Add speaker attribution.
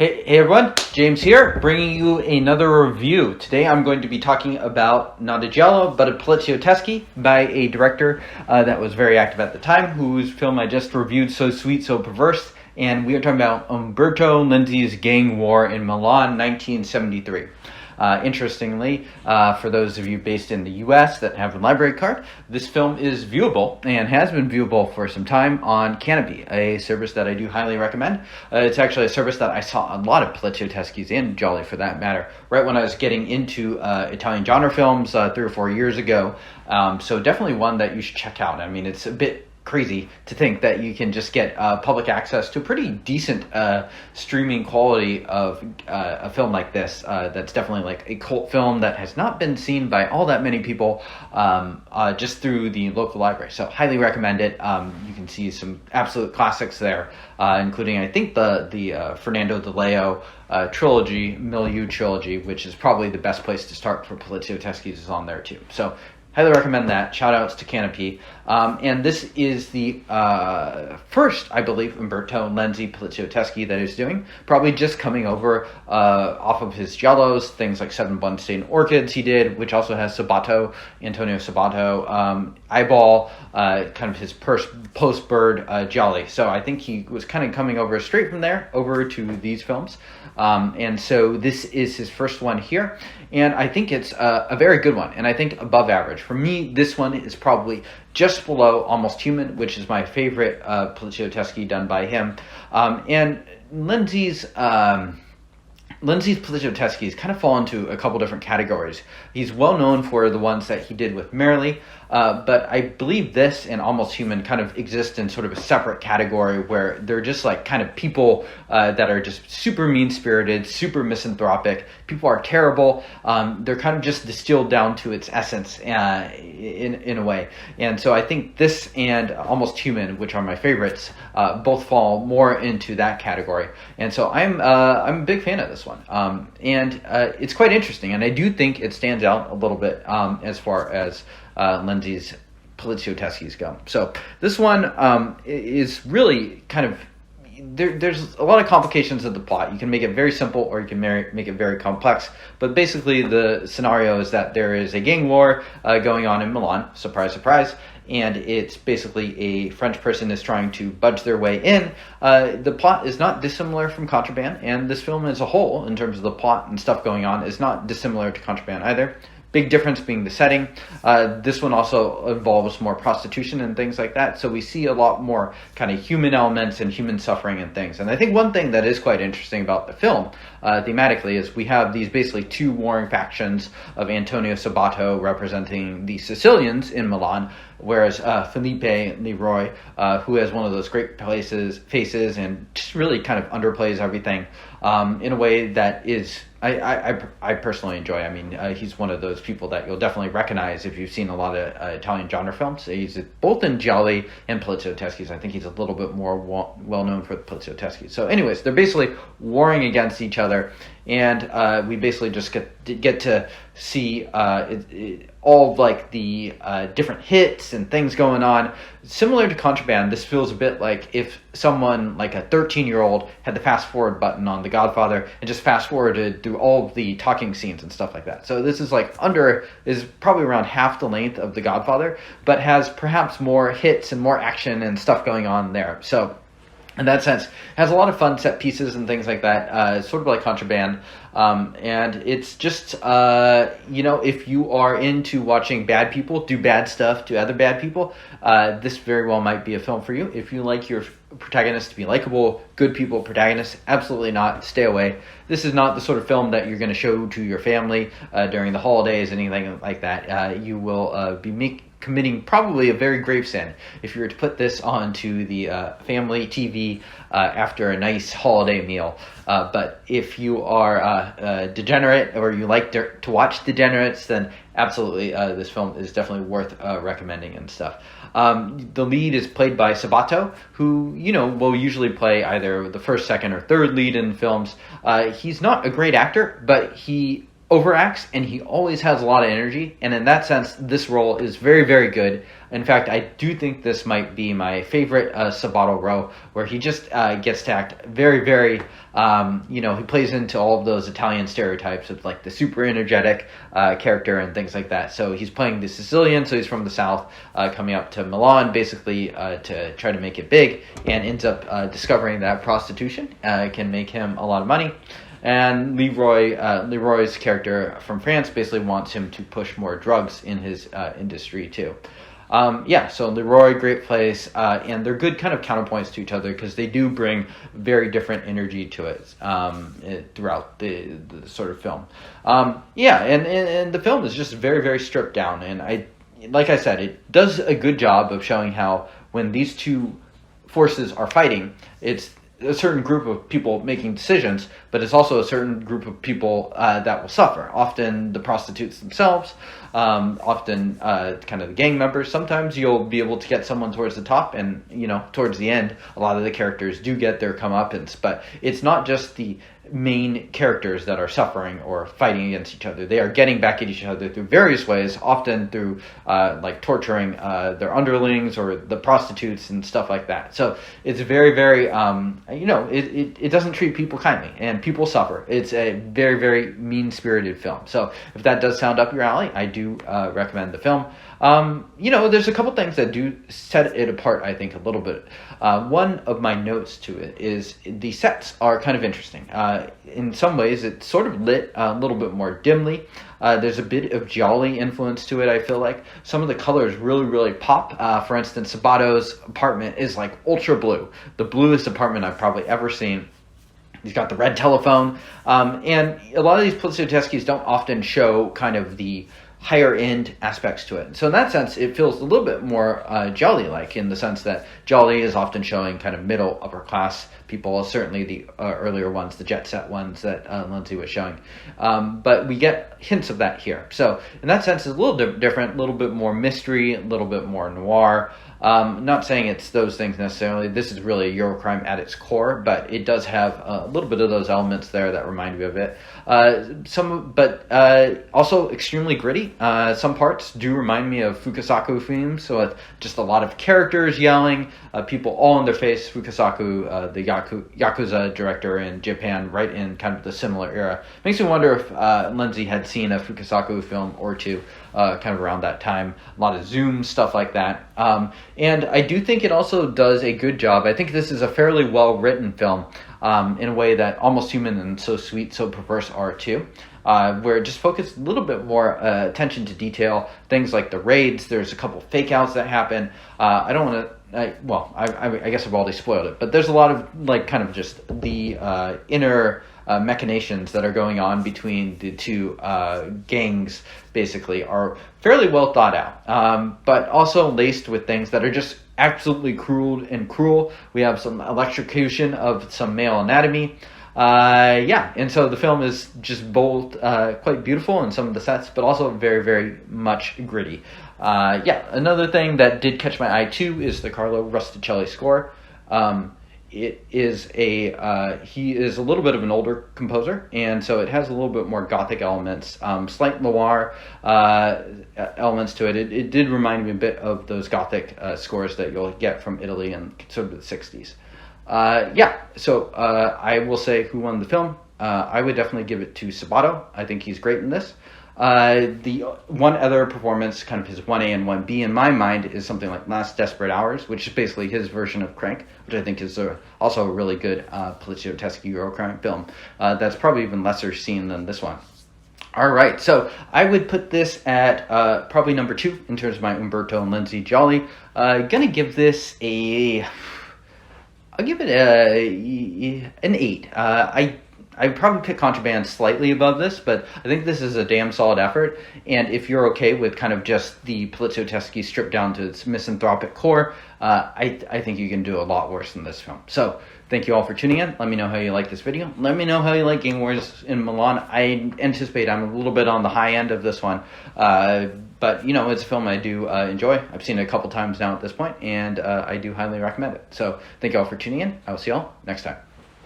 Speaker 1: Hey everyone, James here, bringing you another review. Today I'm going to be talking about not a giallo, but a Poliziotteschi by a director that was very active at the time, whose film I just reviewed, So Sweet, So Perverse, and we are talking about Umberto Lenzi's Gang War in Milan, 1973. Interestingly, for those of you based in the US that have a library card, this film is viewable and has been viewable for some time on Canopy, a service that I do highly recommend. It's actually a service that I saw a lot of Poliziotteschi's and Jolly for that matter, right when I was getting into Italian genre films 3 or 4 years ago. So definitely one that you should check out. I mean, it's a bit crazy to think that you can just get public access to a pretty decent streaming quality of a film like this. That's definitely like a cult film that has not been seen by all that many people just through the local library. So highly recommend it. You can see some absolute classics there, including I think the Fernando de Leo trilogy, Milieu trilogy, which is probably the best place to start for Poliziotteschi's, is on there too. So highly recommend that. Shout outs to Canopy. And this is the first, I believe, Umberto Lenzi Poliziotteschi that he's doing. Probably just coming over off of his giallos, things like Seven Bloodstained Orchids he did, which also has Sabato, Antonio Sabato, Eyeball, kind of his post-Bird Jolly. So I think he was kind of coming over straight from there over to these films. And so this is his first one here. And I think it's a very good one, and I think above average. For me, this one is probably just below Almost Human, which is my favorite Poliziotteschi done by him. And Lenzi's Poliziotteschi's kind of fall into a couple different categories. He's well known for the ones that he did with Merrily, but I believe this and Almost Human kind of exist in sort of a separate category where they're just like kind of people that are just super mean-spirited, super misanthropic. People are terrible. They're kind of just distilled down to its essence in a way. And so I think this and Almost Human, which are my favorites, both fall more into that category. And so I'm a big fan of this one. And it's quite interesting, and I do think it stands out a little bit as far as Lenzi's Poliziotteschi's go. So this one is really kind of, there's a lot of complications of the plot. You can make it very simple or you can make it very complex. But basically the scenario is that there is a gang war going on in Milan, surprise, surprise, and it's basically a French person is trying to budge their way in. The plot is not dissimilar from Contraband, and this film as a whole, in terms of the plot and stuff going on, is not dissimilar to Contraband either. Big difference being the setting. This one also involves more prostitution and things like that. So we see a lot more kind of human elements and human suffering and things. And I think one thing that is quite interesting about the film, thematically, is we have these basically two warring factions of Antonio Sabato representing the Sicilians in Milan, whereas Felipe Leroy, who has one of those great faces and just really kind of underplays everything in a way that is, I personally enjoy. I mean, he's one of those people that you'll definitely recognize if you've seen a lot of Italian genre films. He's both in Gialli and Poliziotteschi's. I think he's a little bit more well known for the Poliziotteschi. So anyways, they're basically warring against each other, and we basically just get to see all of like the different hits and things going on. Similar to Contraband, this feels a bit like if someone like a 13-year-old had the fast forward button on The Godfather and just fast forwarded through all of the talking scenes and stuff like that. So this is like is probably around half the length of The Godfather, but has perhaps more hits and more action and stuff going on there. So in that sense, has a lot of fun set pieces and things like that, sort of like Contraband. And it's just, if you are into watching bad people do bad stuff to other bad people, this very well might be a film for you. If you like your protagonists to be likable, good people protagonists, absolutely not. Stay away. This is not the sort of film that you're going to show to your family during the holidays, anything like that. You will be committing probably a very grave sin if you were to put this onto the family TV after a nice holiday meal. But if you are a degenerate or you like to watch degenerates, then absolutely this film is definitely worth recommending and stuff. The lead is played by Sabato, who, will usually play either the first, second, or third lead in films. He's not a great actor, but he overacts, and he always has a lot of energy, and in that sense, this role is very, very good. In fact, I do think this might be my favorite Sabato role, where he just gets to act very, very, he plays into all of those Italian stereotypes of like the super energetic character and things like that. So he's playing the Sicilian, so he's from the South, coming up to Milan basically to try to make it big, and ends up discovering that prostitution can make him a lot of money. And Leroy's character from France basically wants him to push more drugs in his industry too. So Leroy, great place, and they're good kind of counterpoints to each other because they do bring very different energy to it throughout the sort of film. And the film is just very, very stripped down, and like I said, it does a good job of showing how when these two forces are fighting, it's a certain group of people making decisions, but it's also a certain group of people that will suffer. Often the prostitutes themselves, often kind of the gang members. Sometimes you'll be able to get someone towards the top, and towards the end, a lot of the characters do get their comeuppance. But it's not just the main characters that are suffering or fighting against each other. They are getting back at each other through various ways, often through like torturing their underlings or the prostitutes and stuff like that. So it's very, very, it doesn't treat people kindly, and people suffer. It's a very, very mean-spirited film. So if that does sound up your alley, I do recommend the film. There's a couple things that do set it apart, I think, a little bit. One of my notes to it is the sets are kind of interesting. In some ways, it's sort of lit a little bit more dimly. There's a bit of Gialli influence to it, I feel like. Some of the colors really, really pop. For instance, Sabato's apartment is like ultra blue. The bluest apartment I've probably ever seen. He's got the red telephone. And a lot of these Poliziotteschi don't often show kind of the higher end aspects to it. So in that sense, it feels a little bit more Gialli-like, in the sense that Gialli is often showing kind of middle, upper class people, certainly the earlier ones, the jet set ones that Lenzi was showing. But we get hints of that here. So in that sense, it's a little different, a little bit more mystery, a little bit more noir. Not saying it's those things necessarily. This is really a Eurocrime at its core, but it does have a little bit of those elements there that remind me of it. Also extremely gritty. Some parts do remind me of Fukasaku films, so it's just a lot of characters yelling, people all in their face. Fukasaku, the Yakuza director in Japan, right in kind of the similar era. Makes me wonder if Lenzi had seen a Fukasaku film or two kind of around that time. A lot of zoom, stuff like that. And I do think it also does a good job. I think this is a fairly well-written film in a way that Almost Human and So Sweet, So Perverse are too. Where it just focused a little bit more attention to detail. Things like the raids, there's a couple fake outs that happen. I don't want to, I guess I've already spoiled it, but there's a lot of like kind of just the inner machinations that are going on between the two gangs basically are fairly well thought out, but also laced with things that are just absolutely cruel. We have some electrocution of some male anatomy. And so the film is just both quite beautiful in some of the sets, but also very, very much gritty. Another thing that did catch my eye too is the Carlo Rustichelli score. It is he is a little bit of an older composer, and so it has a little bit more gothic elements, slight noir elements to it. It did remind me a bit of those gothic scores that you'll get from Italy in sort of the 60s. I will say who won the film. I would definitely give it to Sabato. I think he's great in this. The one other performance, kind of his 1A and 1B in my mind, is something like Last Desperate Hours, which is basically his version of Crank, which I think is also a really good Poliziotteschi Eurocrime film. That's probably even lesser seen than this one. All right, so I would put this at probably number 2 in terms of my Umberto Lenzi Gialli. Gonna give this I'll give it an 8. I'd probably pick Contraband slightly above this, but I think this is a damn solid effort. And if you're okay with kind of just the Poliziotteschi stripped down to its misanthropic core, I think you can do a lot worse than this film. So thank you all for tuning in. Let me know how you like this video. Let me know how you like Gang Wars in Milan. I anticipate I'm a little bit on the high end of this one. But, it's a film I do enjoy. I've seen it a couple times now at this point, and I do highly recommend it. So thank you all for tuning in. I will see you all next time.